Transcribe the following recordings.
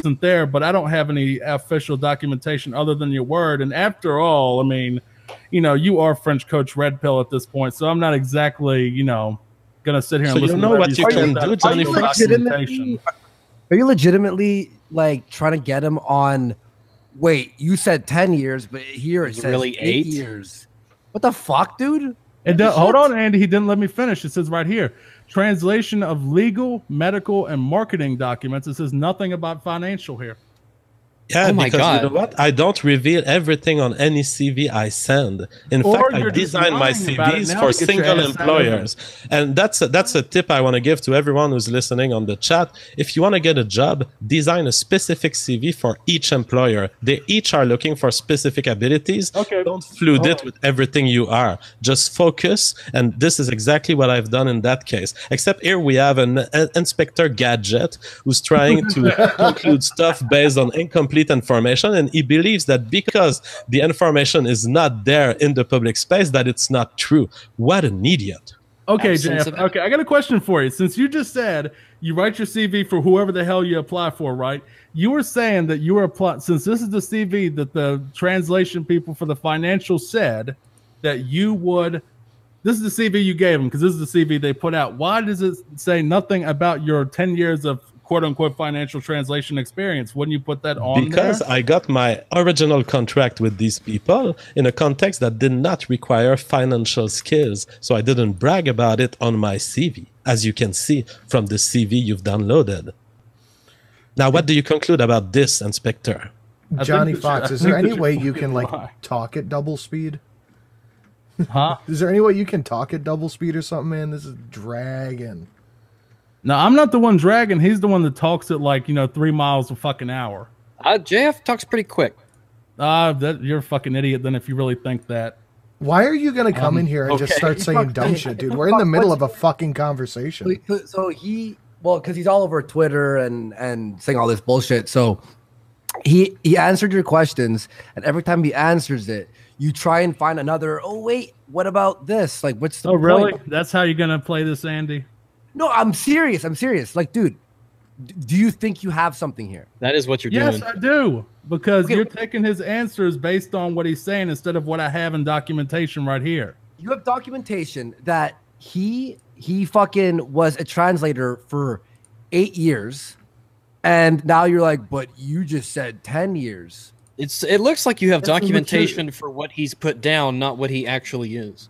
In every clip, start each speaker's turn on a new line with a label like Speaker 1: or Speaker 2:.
Speaker 1: isn't there, but I don't have any official documentation other than your word. And after all, I mean, you know, you are French coach Red Pill at this point, so I'm not exactly, you know, gonna sit here and listen to
Speaker 2: what you can do, Johnny.
Speaker 3: Are you legitimately like trying to get him on? Wait, you said 10 years, but here it says
Speaker 4: really
Speaker 3: 8 years. What the fuck, dude?
Speaker 1: Hold on, Andy. He didn't let me finish. It says right here, translation of legal, medical, and marketing documents. It says nothing about financial here.
Speaker 2: Yeah, because you know what? I don't reveal everything on any CV I send. In fact, I design my CVs for single employers. And that's a tip I want to give to everyone who's listening on the chat. If you want to get a job, design a specific CV for each employer. They each are looking for specific abilities. Okay. Don't flood it with everything you are. Just focus. And this is exactly what I've done in that case. Except here we have an Inspector Gadget who's trying to conclude stuff based on incomplete information, and he believes that because the information is not there in the public space that it's not true. What an idiot.
Speaker 1: Okay, JF, okay, I got a question for you. Since you just said you write your CV for whoever the hell you apply for, right? You were saying that you were applying, since this is the CV that the translation people for the financial said that you would, this is the CV you gave them because this is the CV they put out. Why does it say nothing about your 10 years of quote-unquote financial translation experience? Wouldn't you put that on
Speaker 2: because there? I got my original contract with these people in a context that did not require financial skills, so I didn't brag about it on my CV, as you can see from the CV you've downloaded. Now, what do you conclude about this, Inspector?
Speaker 5: Johnny Fox, is there any way you can like talk at double speed? Huh? Is there any way you can talk at double speed or something, man? This is dragging.
Speaker 1: No, I'm not the one dragging. He's the one that talks at like, you know, 3 miles a fucking hour.
Speaker 4: JF talks pretty quick.
Speaker 1: You're a fucking idiot then if you really think that.
Speaker 5: Why are you going to come in here and just start saying dumb shit, dude? We're in the middle of a fucking conversation.
Speaker 3: So well, because he's all over Twitter and saying all this bullshit. So he answered your questions, and every time he answers it, you try and find another, oh, wait, what about this? Like, what's the point?
Speaker 1: Really? That's how you're going to play this, Andy?
Speaker 3: No, I'm serious. I'm serious. Like, dude, do you think you have something here?
Speaker 4: That is what you're doing.
Speaker 1: Yes, I do. Because you're taking his answers based on what he's saying instead of what I have in documentation right here.
Speaker 3: You have documentation that he fucking was a translator for 8 years. And now you're like, but you just said 10 years.
Speaker 4: It looks like you have documentation for what he's put down, not what he actually is.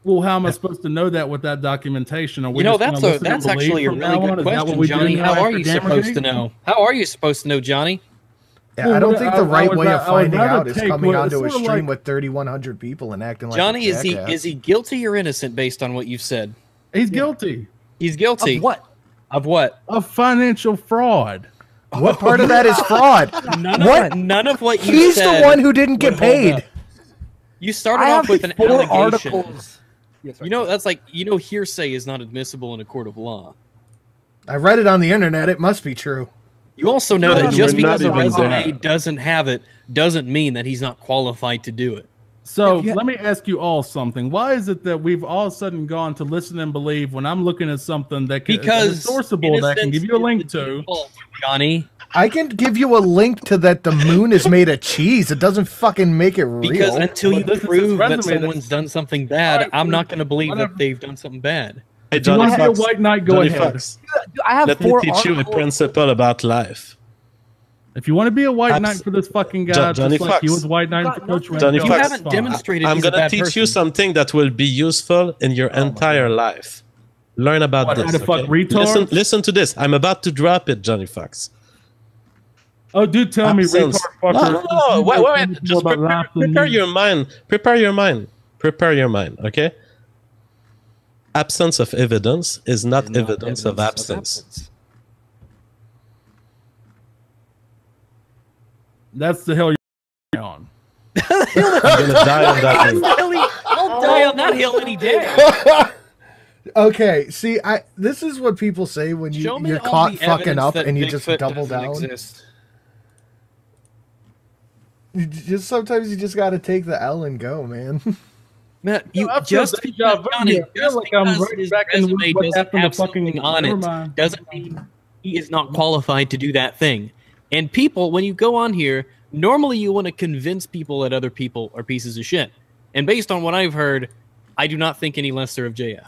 Speaker 1: Well, how am I supposed to know that with that documentation?
Speaker 4: You know, that's actually a really good question, Johnny. How are you supposed to know? How are you supposed to know, Johnny?
Speaker 5: Yeah, well, I don't think the right way of finding out is coming onto a stream with 3,100 people and acting like
Speaker 4: Johnny,
Speaker 5: a jackass.
Speaker 4: is he guilty or innocent based on what you've said?
Speaker 1: He's guilty.
Speaker 4: He's guilty.
Speaker 3: Of what?
Speaker 4: Of what?
Speaker 1: Of financial fraud.
Speaker 5: What part of that is fraud?
Speaker 4: None of what you
Speaker 5: He's
Speaker 4: said.
Speaker 5: the one who didn't get paid.
Speaker 4: You started off with an allegation.
Speaker 3: Articles.
Speaker 4: Yes, you know, that's like, you know, hearsay is not admissible in a court of law.
Speaker 5: I read it on the internet. It must be true.
Speaker 4: You also know that just because a resume doesn't have it doesn't mean that he's not qualified to do it.
Speaker 1: So let me ask you all something. Why is it that we've all of a sudden gone to listen and believe when I'm looking at something that can,
Speaker 4: because
Speaker 1: sourceable that I can give you a link to?
Speaker 4: Johnny.
Speaker 5: I can give you a link to that the moon is made of cheese. It doesn't fucking make it real.
Speaker 4: Because until you prove that someone's done something bad, I'm not going to believe that they've done something bad.
Speaker 2: Hey, Johnny Fox,
Speaker 1: a white knight, go ahead.
Speaker 2: Let me teach you a principle about life.
Speaker 1: If you want to be a white knight for this fucking guy,
Speaker 2: Johnny
Speaker 1: just like
Speaker 2: Fox.
Speaker 1: he was white knight for Coach Red.
Speaker 4: You haven't demonstrated
Speaker 2: I'm going to teach you something that will be useful in your entire life. Learn about this.
Speaker 1: Okay?
Speaker 2: Listen to this. I'm about to drop it, Johnny Fox.
Speaker 1: Oh, dude, tell me, retard fucker.
Speaker 2: No, wait. Just prepare your mind. Prepare your mind. Prepare your mind, okay? Absence of evidence is not evidence of absence.
Speaker 1: That's the hell you're on.
Speaker 2: I'm gonna die on that hill.
Speaker 4: I'll die on that hill any day.
Speaker 5: Okay, see, this is what people say when you're caught fucking up and you just double down. Sometimes you just got to take the L and go, man.
Speaker 4: Man, you just Johnny, just because his resume doesn't have something on it doesn't mean he is not qualified to do that thing. And people, when you go on here, normally you want to convince people that other people are pieces of shit. And based on what I've heard, I do not think any lesser of JF.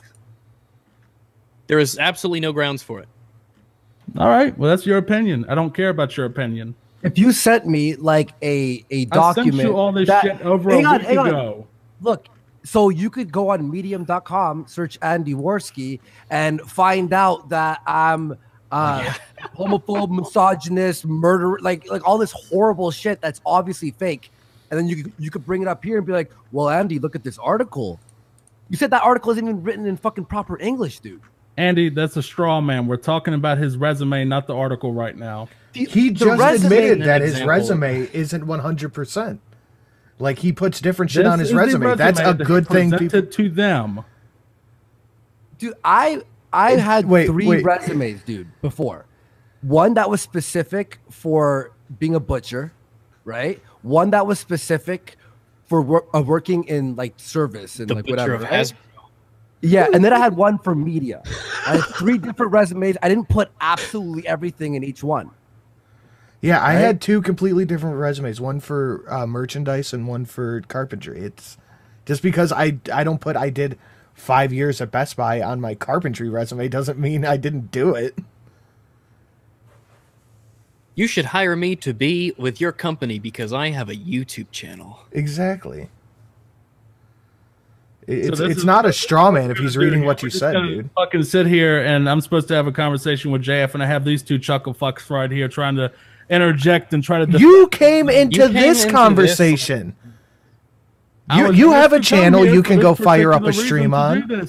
Speaker 4: There is absolutely no grounds for it.
Speaker 1: All right. Well, that's your opinion. I don't care about your opinion.
Speaker 3: If you sent me like a document,
Speaker 1: I sent you all this shit over a week ago.
Speaker 3: Look, so you could go on medium.com, search Andy Worski, and find out that I'm homophobe, misogynist, murderer, like all this horrible shit that's obviously fake. And then you could bring it up here and be like, well, Andy, look at this article. You said that article isn't even written in fucking proper English, dude.
Speaker 1: Andy, that's a straw man. We're talking about his resume, not the article right now.
Speaker 5: He just admitted that his resume isn't 100%. Like, he puts different shit on his resume. That's a good thing.
Speaker 1: To them.
Speaker 3: Dude, I had three resumes, dude, before. One that was specific for being a butcher, right? One that was specific for working in like service and like whatever. Right? Yeah, and then I had one for media. I had 3 different resumes. I didn't put absolutely everything in each one.
Speaker 5: Yeah, I had 2 completely different resumes. One for merchandise and one for carpentry. It's just because I don't put I did 5 years at Best Buy on my carpentry resume doesn't mean I didn't do it.
Speaker 4: You should hire me to be with your company because I have a YouTube channel.
Speaker 5: Exactly. It's not a straw man if he's reading what you said, dude.
Speaker 1: Fucking sit here and I'm supposed to have a conversation with JF and I have these 2 chuckle fucks right here trying to interject and try to.
Speaker 5: You came into this conversation. You have a channel you can go fire up a stream on.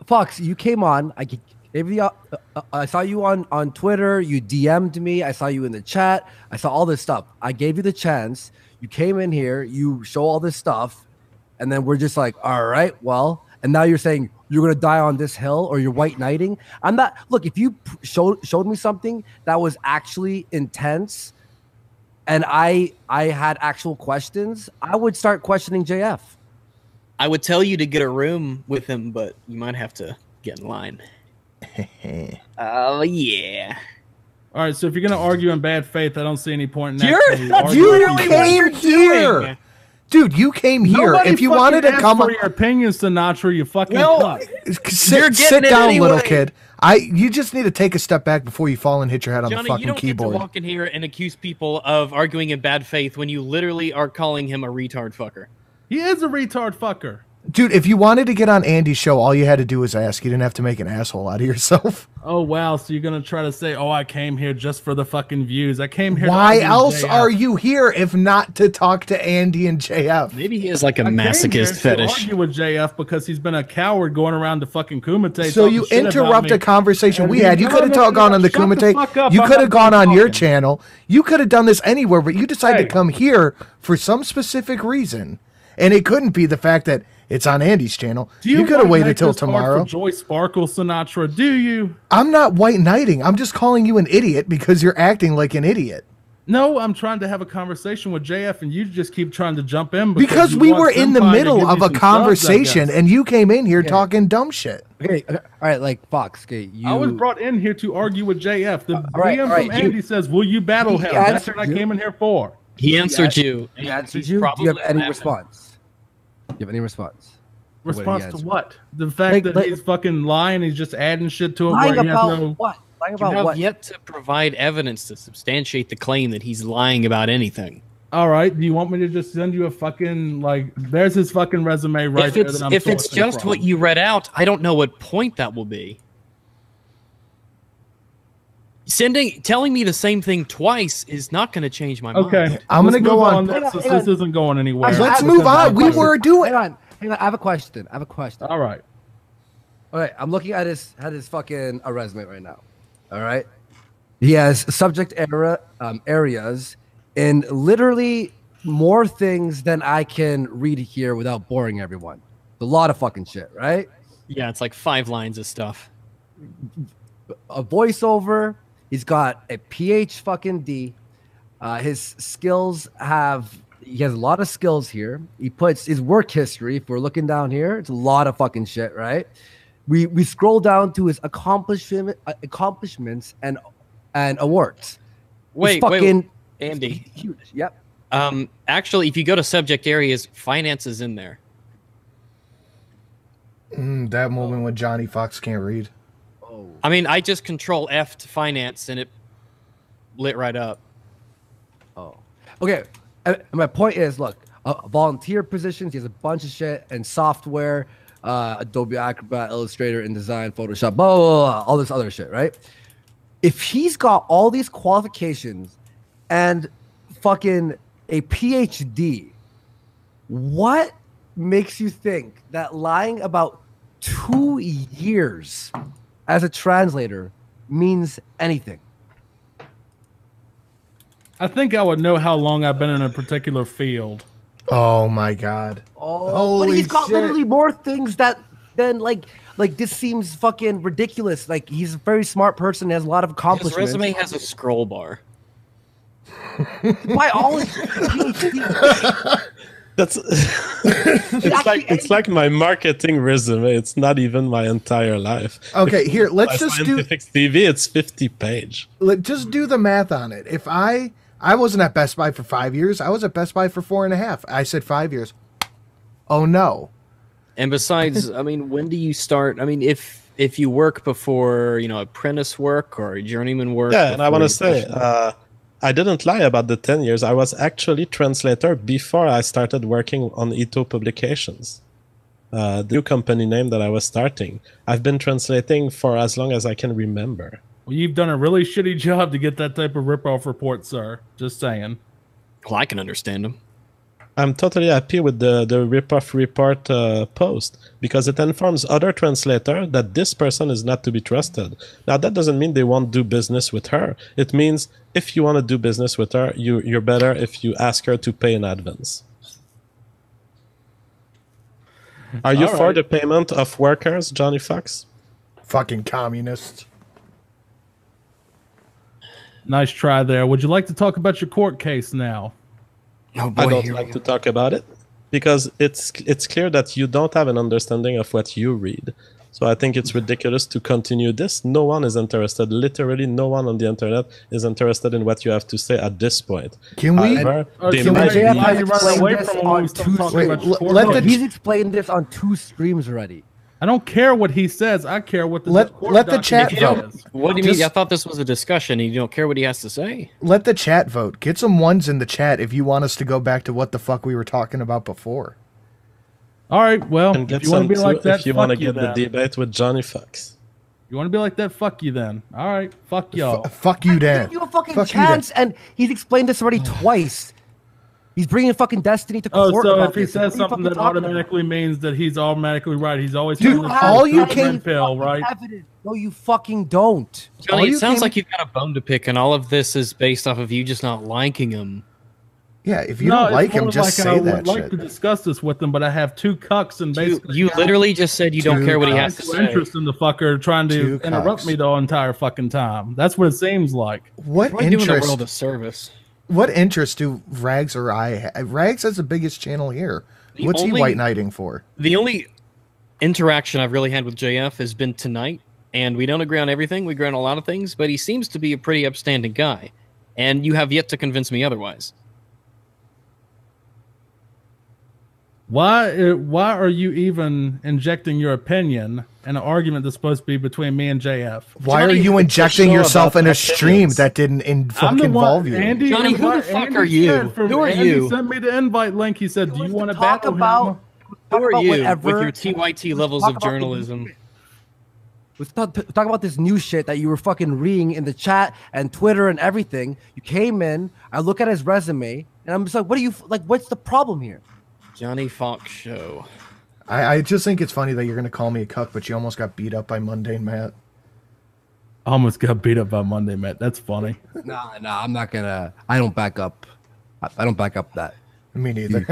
Speaker 3: Fox, you came on. I saw you on Twitter. You DM'd me. I saw you in the chat. I saw all this stuff. I gave you the chance. You came in here. You show all this stuff. And then we're just like, all right, well, and now you're saying you're going to die on this hill or you're white knighting. I'm not, look, if you showed me something that was actually intense and I had actual questions, I would start questioning JF.
Speaker 4: I would tell you to get a room with him, but you might have to get in line. Oh, yeah.
Speaker 1: All right, so if you're going to argue in bad faith, I don't see any point in that.
Speaker 5: You came here. Dude, you came here.
Speaker 1: Nobody
Speaker 5: if you wanted to come
Speaker 1: for your opinions, Sinatra, you fucking
Speaker 5: sit down, little kid. You just need to take a step back before you fall and hit your head on the fucking keyboard.
Speaker 4: You don't get to walk in here and accuse people of arguing in bad faith when you literally are calling him a retard fucker.
Speaker 1: He is a retard fucker.
Speaker 5: Dude, if you wanted to get on Andy's show, all you had to do was ask. You didn't have to make an asshole out of yourself.
Speaker 1: Oh, wow. So you're going to try to say, oh, I came here just for the fucking views. I came here.
Speaker 5: Why else are you here if not to talk to Andy and JF?
Speaker 4: Maybe he is like a masochist fetish.
Speaker 1: I argue with JF because he's been a coward going around to fucking Kumite.
Speaker 5: So you interrupt a conversation we had. You could have gone on the Kumite. You could have gone on your channel. You could have done this anywhere, but you decided to come here for some specific reason. And it couldn't be the fact that it's on Andy's channel. You could have waited till tomorrow.
Speaker 1: Joy Sparkle Sinatra, do you?
Speaker 5: I'm not white knighting. I'm just calling you an idiot because you're acting like an idiot.
Speaker 1: No, I'm trying to have a conversation with JF, and you just keep trying to jump in.
Speaker 5: Because we were in the middle of a conversation, and you came in here talking dumb shit.
Speaker 3: Okay, all right, like Fox. Okay,
Speaker 1: I was brought in here to argue with JF. The DM from Andy says, "Will you battle him?" That's what I came in here for.
Speaker 4: He answered you.
Speaker 3: He answered you. Do you have any response? Do you have any response?
Speaker 1: Response to what? The fact that he's fucking lying. He's just adding shit to it.
Speaker 3: Lying about what? Lying
Speaker 4: about what? You have yet to provide evidence to substantiate the claim that he's lying about anything.
Speaker 1: All right. Do you want me to just send you a fucking there's his fucking resume right there.
Speaker 4: If it's just what you read out, I don't know what point that will be. Telling me the same thing twice is not going to change my mind.
Speaker 1: Okay,
Speaker 5: I'm going to go on.
Speaker 1: This isn't going anywhere.
Speaker 5: Let's move on. We were doing.
Speaker 3: Hang on. I have a question.
Speaker 1: All right.
Speaker 3: I'm looking at his fucking resume right now. All right. He has subject areas in literally more things than I can read here without boring everyone. A lot of fucking shit, right?
Speaker 4: Yeah, it's like 5 lines of stuff.
Speaker 3: A voiceover. He's got a PhD fucking D. His skills he has a lot of skills here. He puts his work history. If we're looking down here, it's a lot of fucking shit, right? We scroll down to his accomplishments and awards.
Speaker 4: Wait, Andy.
Speaker 3: Huge. Yep.
Speaker 4: Actually, if you go to subject areas, finance is in there.
Speaker 5: That moment when Johnny Fox can't read.
Speaker 3: Oh.
Speaker 4: I mean, I just control F to finance, and it lit right up.
Speaker 3: Oh. Okay. And my point is, look, volunteer positions. He has a bunch of shit and software, Adobe Acrobat, Illustrator, InDesign, Photoshop, blah, blah, blah, all this other shit, right? If he's got all these qualifications and fucking a PhD, what makes you think that lying about 2 years as a translator means anything?
Speaker 1: I think I would know how long I've been in a particular field.
Speaker 5: Oh my god.
Speaker 3: Oh, but he's got literally more things than like this seems fucking ridiculous. Like, he's a very smart person, has a lot of accomplishments.
Speaker 4: His resume has a scroll bar.
Speaker 3: Why all
Speaker 2: That's it's like my marketing resume. It's not even my entire life.
Speaker 5: Okay, here, let's just do
Speaker 2: scientific CV. It's 50 page.
Speaker 5: Just do the math on it. If I wasn't at Best Buy for 5 years, I was at Best Buy for 4.5. I said 5 years. Oh no.
Speaker 4: And besides, I mean, when do you start? I mean, if you work before, apprentice work or journeyman work.
Speaker 2: Yeah, and I want to say, I didn't lie about the 10 years. I was actually translator before I started working on Ito Publications, the new company name that I was starting. I've been translating for as long as I can remember.
Speaker 1: Well, you've done a really shitty job to get that type of rip-off report, sir. Just saying.
Speaker 4: Well, I can understand them.
Speaker 2: I'm totally happy with the rip-off report post because it informs other translator that this person is not to be trusted. Now, that doesn't mean they won't do business with her. It means if you want to do business with her, you're better if you ask her to pay in advance. Are you for the payment of workers, Johnny Fox?
Speaker 5: Fucking communist.
Speaker 1: Nice try there. Would you like to talk about your court case now?
Speaker 4: Oh boy,
Speaker 2: I don't like to talk about it because it's clear that you don't have an understanding of what you read. So I think it's ridiculous to continue this. No one is interested. Literally, no one on the internet is interested in what you have to say at this point.
Speaker 5: Can we?
Speaker 3: He's explained this on 2 streams already.
Speaker 1: I don't care what he says. I care what the
Speaker 5: let the chat vote.
Speaker 4: What do you mean? I thought this was a discussion and you don't care what he has to say.
Speaker 5: Let the chat vote. Get some ones in the chat if you want us to go back to what the fuck we were talking about before.
Speaker 1: All right, well, if you want to be like that,
Speaker 2: if you want to get the debate with Johnny Fox.
Speaker 1: You want to be like that? Fuck you then. All right, fuck y'all.
Speaker 5: Fuck you, Dan.
Speaker 3: Give you a fucking chance, and he's explained this already twice. He's bringing fucking Destiny to court.
Speaker 1: So if he says something that automatically means that he's automatically right, he's always
Speaker 5: all you can
Speaker 1: pill, right?
Speaker 3: Evidence. No, you fucking don't.
Speaker 4: Johnny, it sounds like you've got a bone to pick, and all of this is based off of you just not liking him.
Speaker 5: Yeah, if you don't like him, just say that shit. I would
Speaker 1: like to discuss this with him, but I have 2 cucks and basically
Speaker 4: you literally just said you don't care what he has to say.
Speaker 1: Interest in the fucker trying to interrupt me the entire fucking time. That's what it seems like.
Speaker 5: What
Speaker 4: interest? Doing a world of service.
Speaker 5: What interest do Rags or I have? Rags has the biggest channel here. What's he white knighting for?
Speaker 4: The only interaction I've really had with JF has been tonight, and we don't agree on everything. We agree on a lot of things, but he seems to be a pretty upstanding guy, and you have yet to convince me otherwise.
Speaker 1: Why are you even injecting your opinion in an argument that's supposed to be between me and JF?
Speaker 5: Why are you injecting yourself in a stream that didn't fucking involve you?
Speaker 1: Andy,
Speaker 4: Johnny, who the fuck are you? Who are you?
Speaker 1: He sent me the invite link. He said, "Do you want to
Speaker 3: talk about?
Speaker 4: Who are you with your TYT levels of journalism?"
Speaker 3: Let's talk about this new shit that you were fucking reading in the chat and Twitter and everything. You came in. I look at his resume, and I'm just like, "What are you like? What's the problem here?"
Speaker 4: Johnny Fox Show.
Speaker 5: I just think it's funny that you're going to call me a cuck, but you almost got beat up by Mundane Matt.
Speaker 1: Almost got beat up by Mundane Matt. That's funny.
Speaker 3: Nah, I'm not going to. I don't back up. I don't back up that.
Speaker 5: Me neither.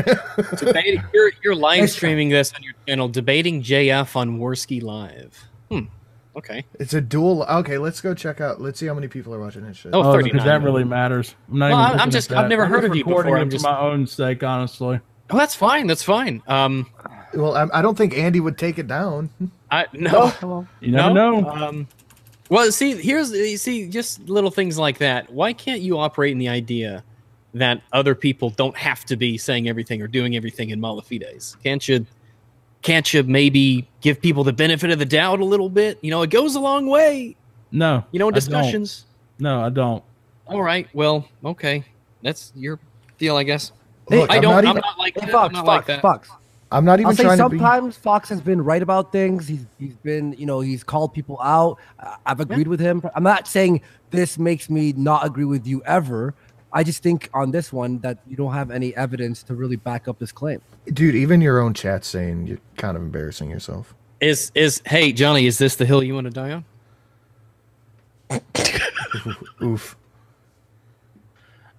Speaker 4: You're live streaming this on your channel, debating JF on Warski Live. Okay.
Speaker 5: It's a dual. Okay, let's go check out. Let's see how many people are watching this shit.
Speaker 4: Oh,
Speaker 1: because that really matters.
Speaker 4: I've never heard of you before.
Speaker 1: I'm just for my own sake, honestly.
Speaker 4: Oh, that's fine. That's fine.
Speaker 5: Well, I don't think Andy would take it down.
Speaker 4: No.
Speaker 1: You never know.
Speaker 4: Well, see, just little things like that. Why can't you operate in the idea that other people don't have to be saying everything or doing everything in Malafides? Can't you maybe give people the benefit of the doubt a little bit? You know, it goes a long way.
Speaker 1: No.
Speaker 4: In discussions.
Speaker 1: No, I don't.
Speaker 4: All right. Well, okay. That's your deal, I guess.
Speaker 5: Look,
Speaker 4: I'm not like that.
Speaker 3: Fox.
Speaker 5: I'm not even trying to be.
Speaker 3: Sometimes Fox has been right about things. He's been, he's called people out. I've agreed with him. I'm not saying this makes me not agree with you ever. I just think on this one that you don't have any evidence to really back up this claim.
Speaker 5: Dude, even your own chat's saying you're kind of embarrassing yourself.
Speaker 4: Hey, Johnny, is this the hill you want to die on?
Speaker 5: Oof.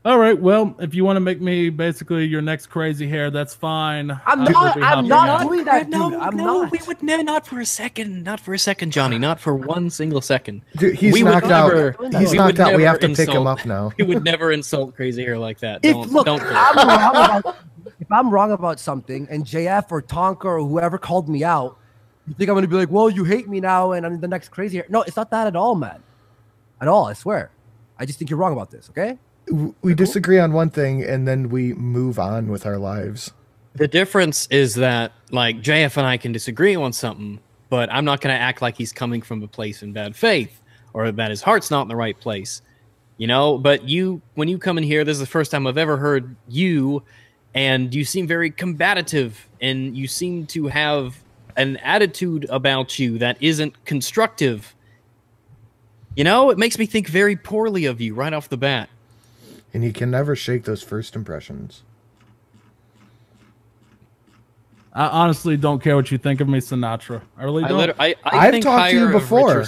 Speaker 1: All right, well, if you want to make me basically your next crazy hair, that's fine.
Speaker 3: I'm not doing that, dude.
Speaker 4: We would not for a second, Johnny, not for one single second.
Speaker 5: Dude, he's knocked out. He's knocked out. We have to pick him up now.
Speaker 4: We would never insult crazy hair like that.
Speaker 3: If I'm wrong about something and JF or Tonka or whoever called me out, you think I'm going to be like, well, you hate me now and I'm the next crazy hair? No, it's not that at all, man. At all, I swear. I just think you're wrong about this, okay?
Speaker 5: We disagree on one thing and then we move on with our lives.
Speaker 4: The difference is that, like, JF and I can disagree on something, but I'm not going to act like he's coming from a place in bad faith or that his heart's not in the right place. But when you come in here, this is the first time I've ever heard you, and you seem very combative, and you seem to have an attitude about you that isn't constructive. It makes me think very poorly of you right off the bat.
Speaker 5: And you can never shake those first impressions.
Speaker 1: I honestly don't care what you think of me, Sinatra. I really don't.
Speaker 5: I've talked to you before.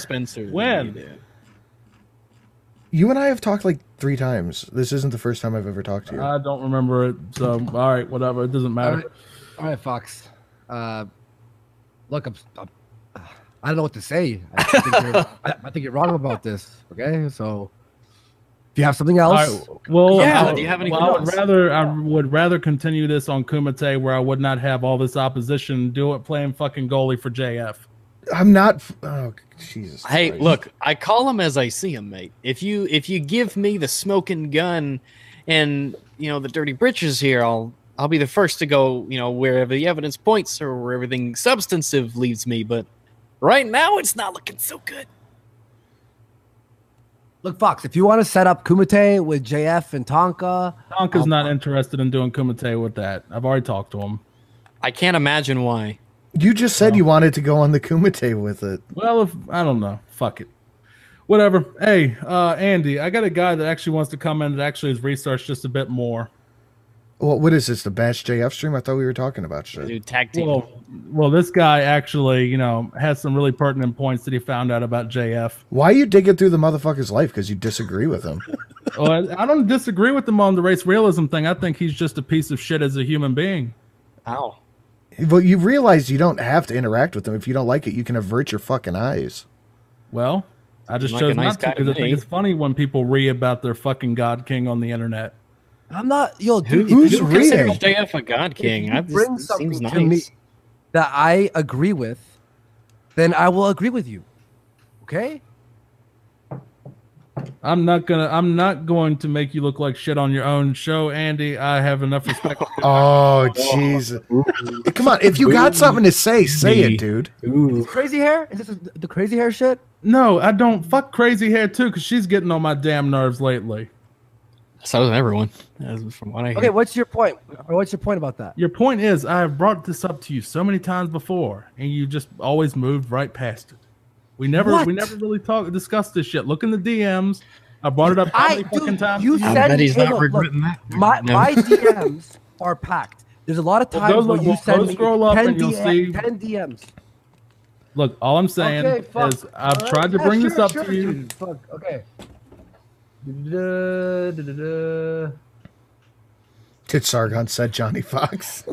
Speaker 1: When?
Speaker 5: You and I have talked like 3 times. This isn't the first time I've ever talked to you.
Speaker 1: I don't remember it. So, all right, whatever. It doesn't matter.
Speaker 3: All right, Fox. Look, I don't know what to say. I think you're wrong about this. Okay, so if you have something else,
Speaker 1: right,
Speaker 4: do you have anything else?
Speaker 1: I would rather continue this on Kumite, where I would not have all this opposition. Do it playing fucking goalie for JF.
Speaker 5: I'm not. Oh, Jesus.
Speaker 4: Hey,
Speaker 5: Christ.
Speaker 4: Look, I call him as I see him, mate. If you give me the smoking gun and the dirty britches here, I'll be the first to go. Wherever the evidence points or where everything substantive leads me. But right now, it's not looking so good.
Speaker 3: Look, Fox, if you want to set up Kumite with JF and Tonka...
Speaker 1: Tonka's not interested in doing Kumite with that. I've already talked to him.
Speaker 4: I can't imagine why.
Speaker 5: You just said you wanted to go on the Kumite with it.
Speaker 1: Well, I don't know. Fuck it. Whatever. Hey, Andy, I got a guy that actually wants to come in that actually has researched just a bit more.
Speaker 5: Well, what is this, the Bash JF stream? I thought we were talking about shit.
Speaker 4: Dude, tag team.
Speaker 1: Well, this guy actually, has some really pertinent points that he found out about JF.
Speaker 5: Why are you digging through the motherfucker's life? Because you disagree with him.
Speaker 1: Well, I don't disagree with him on the race realism thing. I think he's just a piece of shit as a human being.
Speaker 4: Ow.
Speaker 5: Well, you realize you don't have to interact with him. If you don't like it, you can avert your fucking eyes.
Speaker 1: Well, I just chose not to because I think it's funny when people read about their fucking God King on the internet.
Speaker 3: I'm not, dude.
Speaker 5: Who's reading?
Speaker 4: JF a God King?
Speaker 3: If you bring something to me that I agree with, then I will agree with you. Okay?
Speaker 1: I'm not going to make you look like shit on your own show, Andy. I have enough respect.
Speaker 5: Oh, Jesus. Come on. If you got something to say it, dude.
Speaker 3: Crazy hair? Is this the crazy hair shit?
Speaker 1: No, I don't. Fuck crazy hair, too, because she's getting on my damn nerves lately.
Speaker 4: So is everyone, from what I hear.
Speaker 3: Okay, what's your point? What's your point about that?
Speaker 1: Your point is, I have brought this up to you so many times before, and you just always moved right past it. We never really discussed this shit. Look in the DMs. I brought it up how many fucking times?
Speaker 3: You said he's not regretting that. My DMs are packed. There's a lot of times where you send me 10 DMs.
Speaker 1: Look, all I'm saying is I've tried to bring this up to you.
Speaker 3: Fuck. Okay.
Speaker 5: Tit Sargon said Johnny Fox.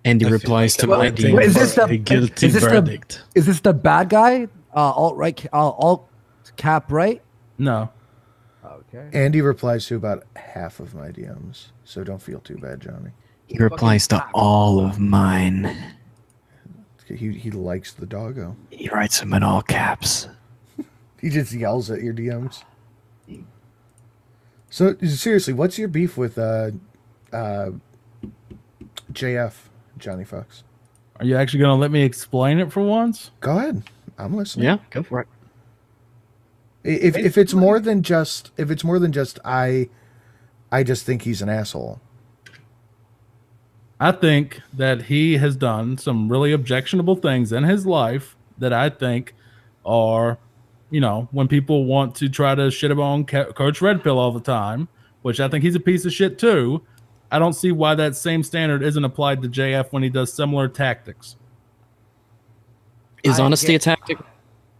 Speaker 4: Andy replies to my DM.
Speaker 3: Is this
Speaker 2: a guilty verdict?
Speaker 3: Is this the bad guy? Alt cap right?
Speaker 1: No.
Speaker 3: Okay.
Speaker 5: Andy replies to about half of my DMs, so don't feel too bad, Johnny.
Speaker 4: He replies to all of mine.
Speaker 5: He likes the doggo.
Speaker 4: He writes them in all caps.
Speaker 5: He just yells at your DMs. So seriously, what's your beef with JF, Johnny Fox?
Speaker 1: Are you actually going to let me explain it for once?
Speaker 5: Go ahead. I'm listening.
Speaker 4: Yeah, go for it.
Speaker 5: If it's more than just I just think he's an asshole.
Speaker 1: I think that he has done some really objectionable things in his life that I think are, when people want to try to shit on Coach Red Pill all the time, which I think he's a piece of shit too. I don't see why that same standard isn't applied to JF when he does similar tactics.
Speaker 4: Is honesty a tactic?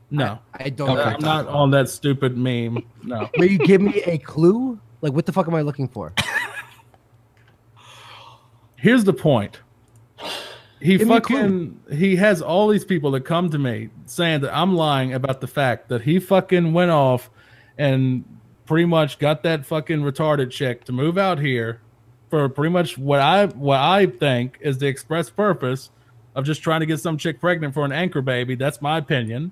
Speaker 1: No.
Speaker 3: I don't.
Speaker 1: Okay. I'm not on that stupid meme. No.
Speaker 3: May you give me a clue? Like, what the fuck am I looking for?
Speaker 1: Here's the point. He has all these people that come to me saying that I'm lying about the fact that he fucking went off and pretty much got that fucking retarded chick to move out here for pretty much what I think is the express purpose of just trying to get some chick pregnant for an anchor baby. That's my opinion.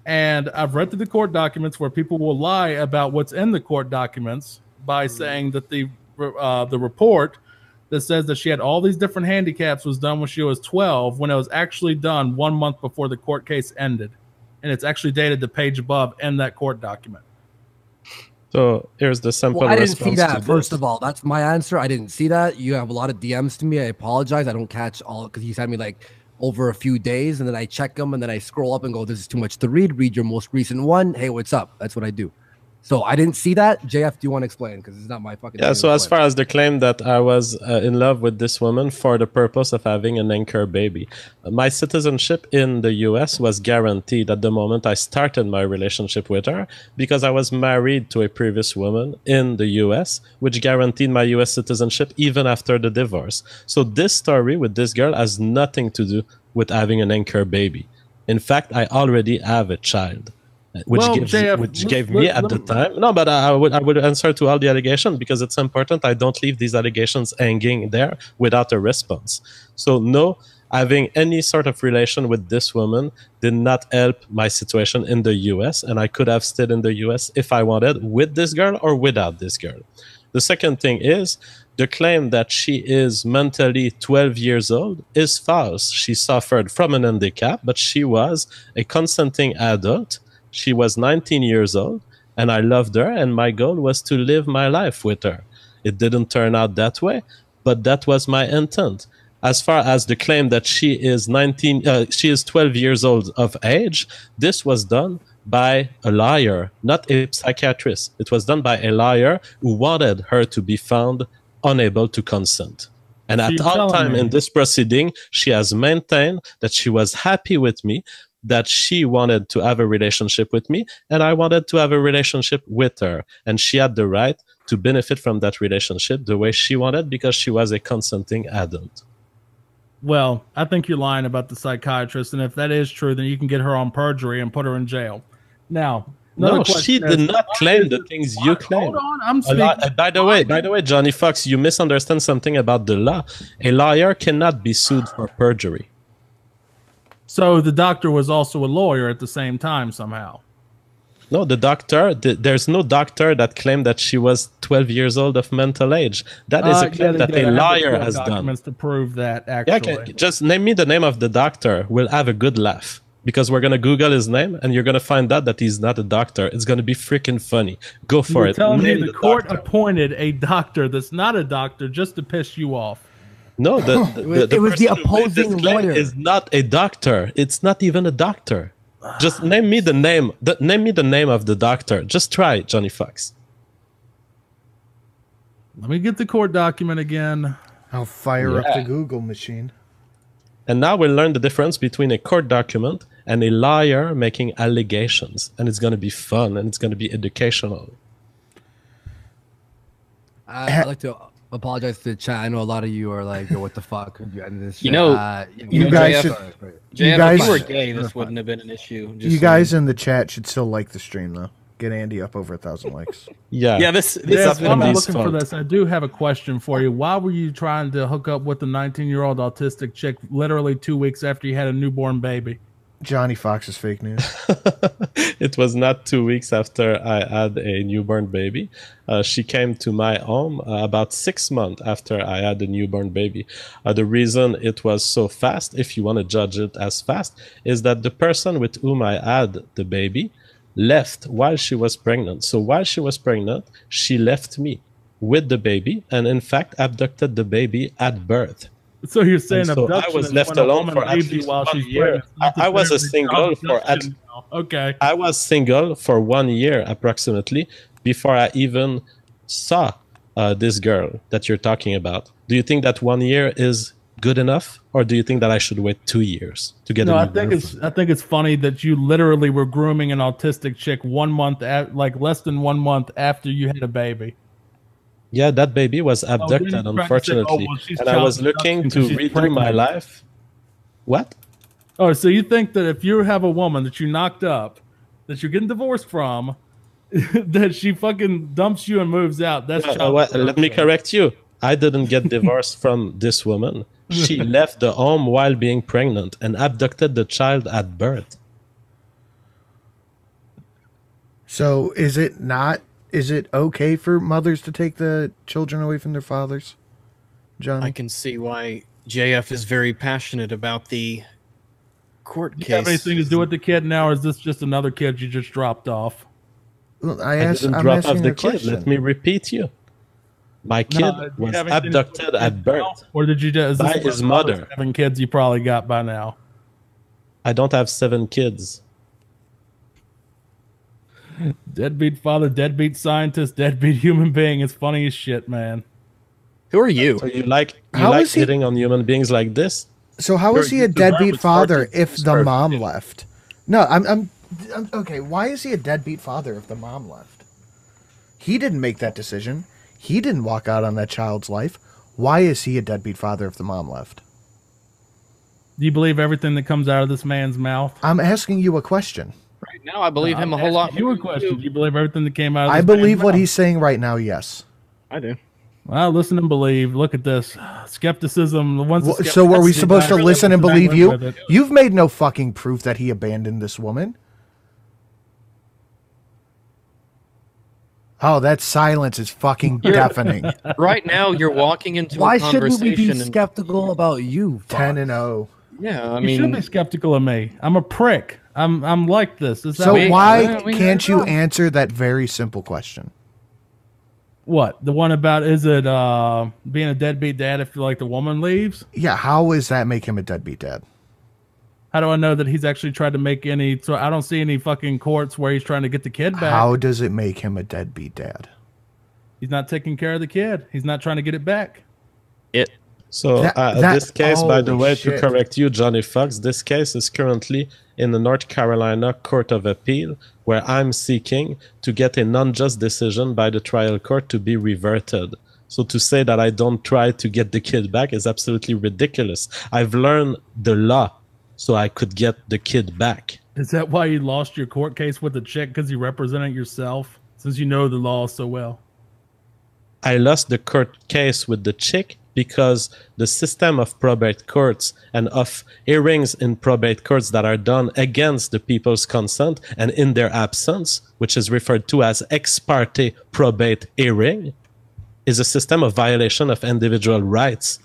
Speaker 1: And I've read through the court documents where people will lie about what's in the court documents by saying that the report that says that she had all these different handicaps was done when she was 12, when it was actually done 1 month before the court case ended. And it's actually dated the page above in that court document.
Speaker 2: So here's the simple
Speaker 3: I didn't
Speaker 2: response
Speaker 3: see that.
Speaker 2: to
Speaker 3: First
Speaker 2: this.
Speaker 3: of all, that's my answer. I didn't see that. You have a lot of DMs to me. I apologize. I don't catch all because he sent me like over a few days, and then I check them, and then I scroll up and go, "This is too much to read. Read your most recent one. Hey, what's up?" That's what I do. So I didn't see that. JF, do you want to explain? Because it's not my fucking.
Speaker 2: Yeah. So as far as the claim that I was in love with this woman for the purpose of having an anchor baby, my citizenship in the U.S. was guaranteed at the moment I started my relationship with her because I was married to a previous woman in the U.S., which guaranteed my U.S. citizenship even after the divorce. So this story with this girl has nothing to do with having an anchor baby. In fact, I already have a child. Which gave me at the time. No, but I would answer to all the allegations because it's important. I don't leave these allegations hanging there without a response. So no, having any sort of relation with this woman did not help my situation in the US, and I could have stayed in the US if I wanted with this girl or without this girl. The second thing is the claim that she is mentally 12 years old is false. She suffered from an handicap, but she was a consenting adult. She was 19 years old, and I loved her, and my goal was to live my life with her. It didn't turn out that way, but that was my intent. As far as the claim that she is 12 years old of age, this was done by a liar, not a psychiatrist. It was done by a liar who wanted her to be found unable to consent. And at all time in this proceeding, she has maintained that she was happy with me, that she wanted to have a relationship with me, and I wanted to have a relationship with her. And she had the right to benefit from that relationship the way she wanted because she was a consenting adult.
Speaker 1: Well, I think you're lying about the psychiatrist, and if that is true, then you can get her on perjury and put her in jail. Now,
Speaker 2: no, she did not claim the things you claim.
Speaker 1: Hold on, I'm speaking.
Speaker 2: By the way, Johnny Fox, you misunderstand something about the law. A liar cannot be sued for perjury.
Speaker 1: So the doctor was also a lawyer at the same time somehow.
Speaker 2: No, the doctor, there's no doctor that claimed that she was 12 years old of mental age. That is a claim that a liar has done.
Speaker 1: Documents to prove that, actually.
Speaker 2: Yeah, okay. Just name me the name of the doctor. We'll have a good laugh. Because we're going to Google his name, and you're going to find out that he's not a doctor. It's going to be freaking funny. Go for it.
Speaker 1: You're telling me the court appointed a doctor that's not a doctor just to piss you off.
Speaker 2: No,
Speaker 3: it was the opposing lawyer.
Speaker 2: Is not a doctor. It's not even a doctor. Just name me the name. Name me the name of the doctor. Just try, Johnny Fox.
Speaker 1: Let me get the court document again.
Speaker 5: I'll fire up the Google machine.
Speaker 2: And now we'll learn the difference between a court document and a liar making allegations. And it's going to be fun and it's going to be educational.
Speaker 3: I'd like to apologize to the chat. I know a lot of you are like, "Yo, what the fuck?"
Speaker 4: You guys should. JF, if you were gay, this wouldn't have been an issue.
Speaker 5: You guys in the chat should still like the stream, though. get Andy up over 1,000 likes.
Speaker 4: Yeah. This
Speaker 1: is I'm looking for this. I do have a question for you. Why were you trying to hook up with the 19-year-old autistic chick literally 2 weeks after you had a newborn baby?
Speaker 5: Johnny Fox's fake news.
Speaker 2: It was not 2 weeks after I had a newborn baby. She came to my home about 6 months after I had a newborn baby. The reason it was so fast, if you want to judge it as fast, is that the person with whom I had the baby left while she was pregnant. So while she was pregnant, she left me with the baby and in fact abducted the baby at birth.
Speaker 1: So you're saying
Speaker 2: so I was left alone for at least 1 year. I was a single for
Speaker 1: okay.
Speaker 2: I was single for 1 year approximately before I even saw this girl that you're talking about. Do you think that 1 year is good enough, or do you think that I should wait 2 years to get?
Speaker 1: No, I think it's funny that you literally were grooming an autistic chick 1 month like less than 1 month after you had a baby.
Speaker 2: Yeah, that baby was abducted, unfortunately, and I was looking to redo my life. What?
Speaker 1: Oh, so you think that if you have a woman that you knocked up, that you're getting divorced from, that she fucking dumps you and moves out? That's
Speaker 2: let me correct you. I didn't get divorced from this woman. She left the home while being pregnant and abducted the child at birth.
Speaker 5: So is it okay for mothers to take the children away from their fathers, John?
Speaker 4: I can see why JF is very passionate about the court case.
Speaker 1: Do you have anything to do with the kid now, or is this just another kid you just dropped off?
Speaker 5: Well,
Speaker 2: I didn't drop off the kid. Let me repeat you. My kid was abducted at birth,
Speaker 1: or did you just
Speaker 2: by his mother?
Speaker 1: 7 kids you probably got by now.
Speaker 2: I don't have 7 kids.
Speaker 1: Deadbeat father, deadbeat scientist, deadbeat human being. It's funny as shit, man.
Speaker 4: Who are you?
Speaker 2: So you like hitting on human beings like this?
Speaker 5: So how is he a deadbeat father if the mom left? No, I'm okay. Why is he a deadbeat father if the mom left? He didn't make that decision. He didn't walk out on that child's life. Why is he a deadbeat father if the mom left?
Speaker 1: Do you believe everything that comes out of this man's mouth?
Speaker 5: I'm asking you a question.
Speaker 4: Right now, I believe him a whole lot.
Speaker 1: You a question? Do you believe everything that came out of this
Speaker 5: I believe what
Speaker 1: mouth?
Speaker 5: he's saying right now, yes.
Speaker 4: I do.
Speaker 1: Well, listen and believe. Look at this. Skepticism.
Speaker 5: So are we supposed to listen and believe you? You've made no fucking proof that he abandoned this woman. Oh, that silence is fucking deafening.
Speaker 4: Right now, you're walking into
Speaker 3: Why
Speaker 4: a conversation.
Speaker 3: Why shouldn't we be skeptical about you?
Speaker 5: 10-0.
Speaker 4: Yeah, I
Speaker 1: mean, you should be skeptical of me. I'm a prick. I'm like this.
Speaker 5: So why can't you answer that very simple question?
Speaker 1: What? The one about is it being a deadbeat dad if like the woman leaves?
Speaker 5: Yeah, how does that make him a deadbeat dad?
Speaker 1: How do I know that he's actually tried to make any? So I don't see any fucking courts where he's trying to get the kid back.
Speaker 5: How does it make him a deadbeat dad?
Speaker 1: He's not taking care of the kid. He's not trying to get it back.
Speaker 2: So this case, by the way, to correct you, Johnny Fox, this case is currently in the North Carolina Court of Appeal, where I'm seeking to get a non-just decision by the trial court to be reverted. So to say that I don't try to get the kid back is absolutely ridiculous. I've learned the law so I could get the kid back.
Speaker 1: Is that why you lost your court case with the chick? Because you represented yourself, since you know the law so well?
Speaker 2: I lost the court case with the chick because the system of probate courts and of hearings in probate courts that are done against the people's consent and in their absence, which is referred to as ex parte probate hearing, is a system of violation of individual rights,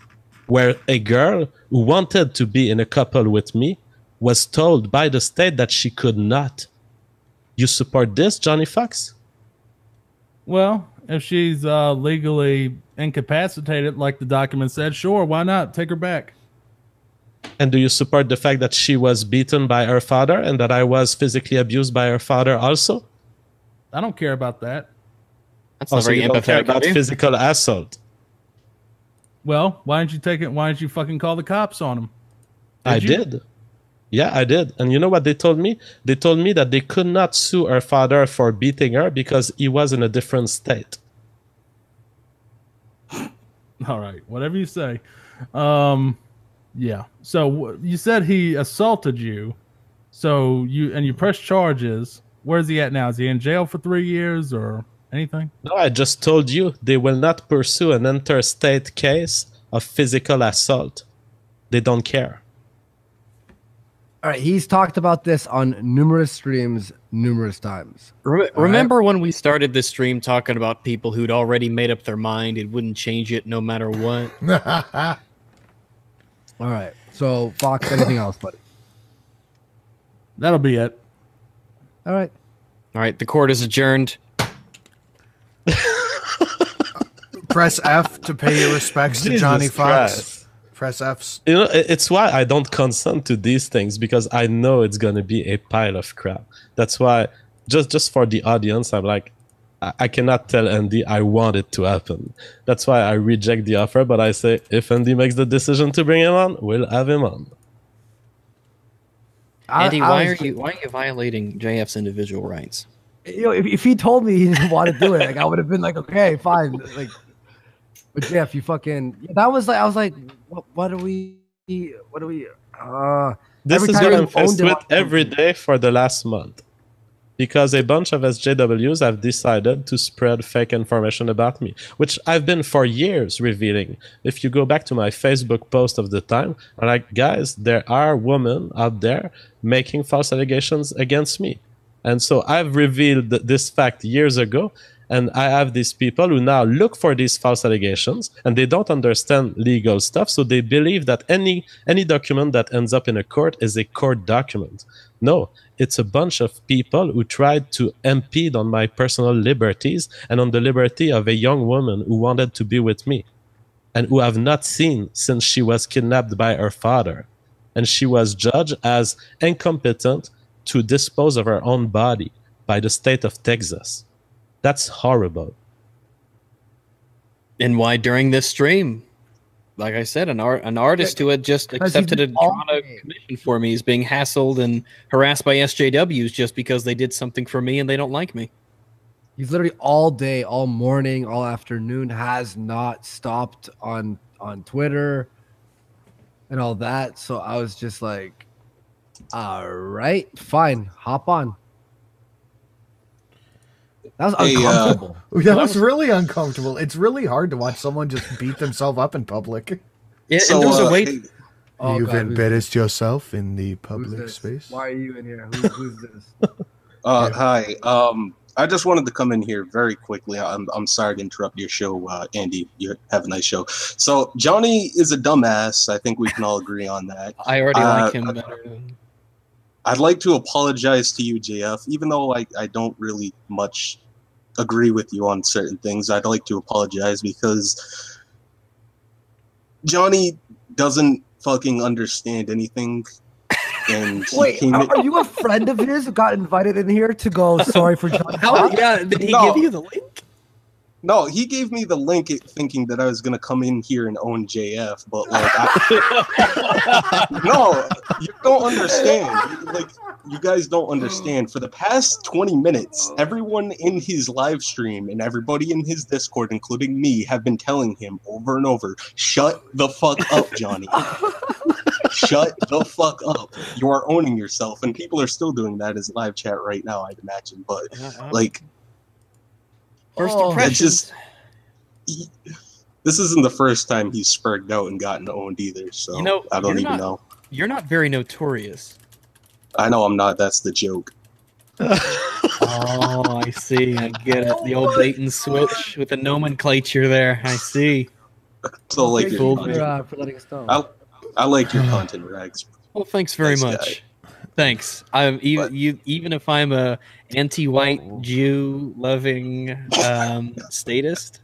Speaker 2: where a girl who wanted to be in a couple with me was told by the state that she could not. You support this, Johnny Fox?
Speaker 1: Well, if she's legally incapacitated, like the document said, sure, why not? Take her back.
Speaker 2: And do you support the fact that she was beaten by her father and that I was physically abused by her father also?
Speaker 1: I don't care about that.
Speaker 4: That's not very
Speaker 2: empathetic. Care about physical assault.
Speaker 1: Well, why didn't you take it? Why didn't you fucking call the cops on him?
Speaker 2: I did. Yeah, I did. And you know what they told me? They told me that they could not sue her father for beating her because he was in a different state.
Speaker 1: All right, whatever you say. Yeah. So you said he assaulted you. So you pressed charges. where's he at now? Is he in jail for 3 years or anything?
Speaker 2: No, I just told you they will not pursue an interstate case of physical assault. They don't care.
Speaker 3: All right, he's talked about this on numerous streams, numerous times.
Speaker 4: Remember when we started this stream talking about people who'd already made up their mind it wouldn't change it no matter what?
Speaker 3: All right, so Fox, anything else, buddy?
Speaker 1: That'll be it.
Speaker 3: All right.
Speaker 4: All right, the court is adjourned.
Speaker 5: Press F to pay your respects to Johnny Fox.
Speaker 2: Christ.
Speaker 5: Press F's.
Speaker 2: You know, it's why I don't consent to these things, because I know it's gonna be a pile of crap. That's why, just for the audience, I'm like, I cannot tell Andy I want it to happen. That's why I reject the offer. But I say, if Andy makes the decision to bring him on, we'll have him on.
Speaker 4: Andy, why are you violating JF's individual rights?
Speaker 3: You know, if he told me he didn't want to do it, like I would have been like, okay, fine. Like, but Jeff, you fucking. That was like, I was like, what do we? This
Speaker 2: is what I'm faced with every day for the last month, because a bunch of SJWs have decided to spread fake information about me, which I've been for years revealing. If you go back to my Facebook post of the time, I'm like, guys, there are women out there making false allegations against me. And so I've revealed this fact years ago, and I have these people who now look for these false allegations, and they don't understand legal stuff, so they believe that any document that ends up in a court is a court document. No, it's a bunch of people who tried to impede on my personal liberties and on the liberty of a young woman who wanted to be with me, and who have not seen since she was kidnapped by her father. And she was judged as incompetent to dispose of her own body by the state of Texas. That's horrible.
Speaker 4: And why during this stream? Like I said, an artist who had just accepted a drama commission for me is being hassled and harassed by SJWs just because they did something for me and they don't like me.
Speaker 3: He's literally all day, all morning, all afternoon, has not stopped on Twitter and all that. So I was just like, all right, fine, hop on. That was uncomfortable.
Speaker 5: That was really uncomfortable. It's really hard to watch someone just beat themselves up in public.
Speaker 4: Yeah, so, and there's a way.
Speaker 5: You've embarrassed yourself in the public space.
Speaker 3: Why are you in here? Who's this?
Speaker 6: Hi. I just wanted to come in here very quickly. I'm sorry to interrupt your show, Andy. You have a nice show. So Johnny is a dumbass. I think we can all agree on that.
Speaker 4: I already like him better.
Speaker 6: I'd like to apologize to you, JF, even though I don't really much agree with you on certain things. I'd like to apologize because Johnny doesn't fucking understand anything. And
Speaker 3: wait, are you a friend of his who got invited in here to go sorry for Johnny?
Speaker 4: Yeah, did he give you the link?
Speaker 6: No, he gave me the link thinking that I was going to come in here and own JF, but like, no, you don't understand. Like, you guys don't understand. For the past 20 minutes, everyone in his live stream and everybody in his Discord, including me, have been telling him over and over, shut the fuck up, Johnny. Shut the fuck up. You are owning yourself. And people are still doing that as live chat right now, I'd imagine. But, like...
Speaker 4: First impressions.
Speaker 6: This isn't the first time he's spurred out and gotten owned either, so I don't even know.
Speaker 4: You're not very notorious.
Speaker 6: I know I'm not. That's the joke.
Speaker 4: Oh, I see. I get it. The old bait and switch with the nomenclature there. I see.
Speaker 6: So like your content.
Speaker 3: For letting us know.
Speaker 6: I like your content, Rags.
Speaker 4: Well, thanks very much. Thanks. Even if I'm a anti-white Jew loving statist.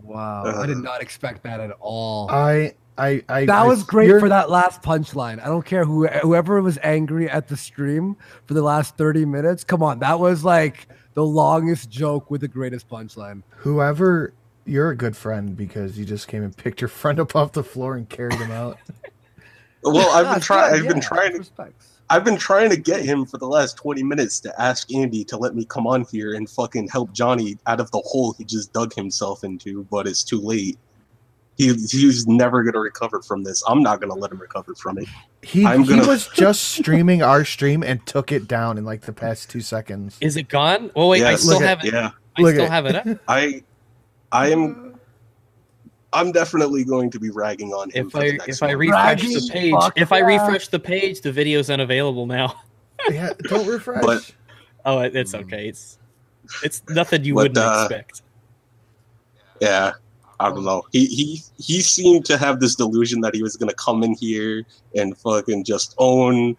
Speaker 3: Wow, I did not expect that at all.
Speaker 5: That
Speaker 3: was great for that last punchline. I don't care whoever was angry at the stream for the last 30 minutes. Come on, that was like the longest joke with the greatest punchline.
Speaker 5: Whoever, you're a good friend because you just came and picked your friend up off the floor and carried him out.
Speaker 6: Well, I've been trying to get him for the last 20 minutes to ask Andy to let me come on here and fucking help Johnny out of the hole he just dug himself into, but it's too late. He's never gonna recover from this. I'm not gonna let him recover from it.
Speaker 5: He was just streaming our stream and took it down in like the past 2 seconds.
Speaker 4: Is it gone? Oh wait,
Speaker 6: yes.
Speaker 4: I still have it.
Speaker 6: Yeah,
Speaker 4: I still have it up.
Speaker 6: I'm definitely going to be ragging on him.
Speaker 4: If I refresh the page, refresh the page, the video's unavailable now.
Speaker 5: Yeah, don't refresh.
Speaker 6: But,
Speaker 4: it's okay. It's nothing you wouldn't expect.
Speaker 6: Yeah, I don't know. He seemed to have this delusion that he was gonna come in here and fucking just own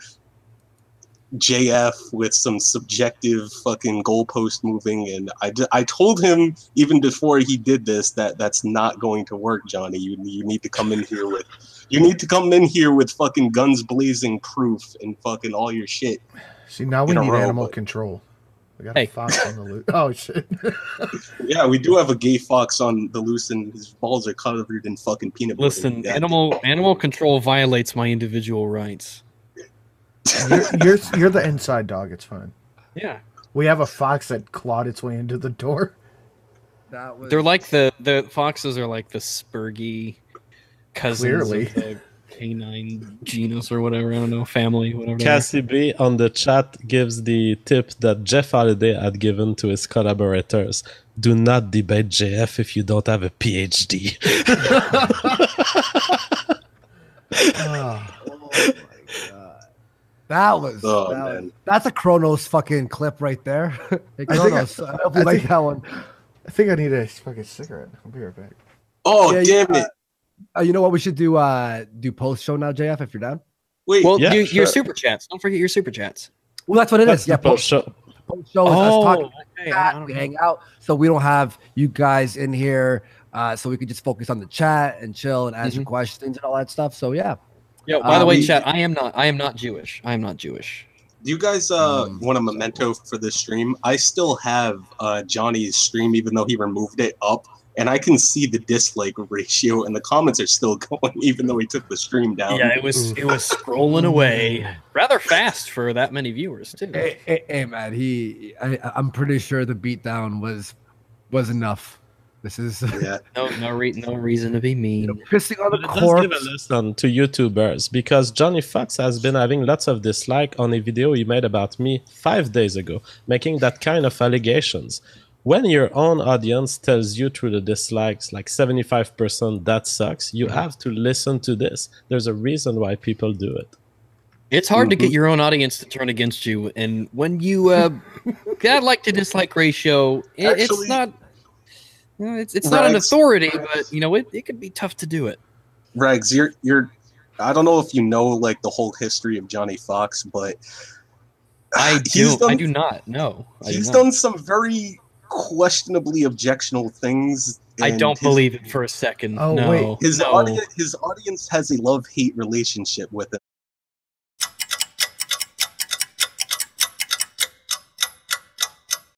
Speaker 6: JF with some subjective fucking goalpost moving, and I told him even before he did this that's not going to work, Johnny. You need to come in here with fucking guns blazing proof and fucking all your shit.
Speaker 5: See, now we need animal control. We got a fox on the loose. Oh shit.
Speaker 6: Yeah, we do have a gay fox on the loose, and his balls are covered in fucking peanut butter.
Speaker 4: Listen, animal control violates my individual rights.
Speaker 5: You're the inside dog. It's fine.
Speaker 4: Yeah.
Speaker 5: We have a fox that clawed its way into the door.
Speaker 4: They're like the foxes are like the spurgy cousins of the canine genus or whatever. I don't know, family, whatever.
Speaker 2: Cassie B on the chat gives the tip that Jeff Holiday had given to his collaborators: do not debate JF if you don't have a PhD.
Speaker 3: That was that's a Kronos fucking clip right there. Hey, Kronos, I hope you like that one.
Speaker 5: I think I need a fucking cigarette. I'll be right back.
Speaker 6: Oh damn it!
Speaker 3: You know what we should do? Do post show now, JF, if you're down.
Speaker 4: Wait, your super chats. Don't forget your super chats.
Speaker 3: Well, that's what it is. Yeah,
Speaker 2: post show.
Speaker 3: Post show is us talking. Okay, we hang out, so we don't have you guys in here, so we could just focus on the chat and chill and answer questions and all that stuff. So yeah.
Speaker 4: Yo, by the way, chat, I am not Jewish. I am not Jewish.
Speaker 6: Do you guys want a memento for this stream? I still have Johnny's stream, even though he removed it, up, and I can see the dislike ratio, and the comments are still going, even though he took the stream down.
Speaker 4: Yeah, it was scrolling away rather fast for that many viewers too.
Speaker 3: Hey man, I'm pretty sure the beatdown was enough. This is
Speaker 4: no reason to be mean.
Speaker 3: Pissing on the corpse.
Speaker 2: Let's give a lesson to YouTubers, because Johnny Fox has been having lots of dislike on a video he made about me 5 days ago, making that kind of allegations. When your own audience tells you through the dislikes, like 75% that sucks, you have to listen to this. There's a reason why people do it.
Speaker 4: It's hard to get your own audience to turn against you, and when you got like to dislike ratio, it's not. It's not an authority, but it could be tough to do it.
Speaker 6: Regs, you're I don't know if you know like the whole history of Johnny Fox, but
Speaker 4: I do not know.
Speaker 6: He's done some very questionably objectionable things.
Speaker 4: I don't believe it for a second.
Speaker 3: Oh,
Speaker 4: no.
Speaker 3: wait.
Speaker 6: His audience has a love-hate relationship with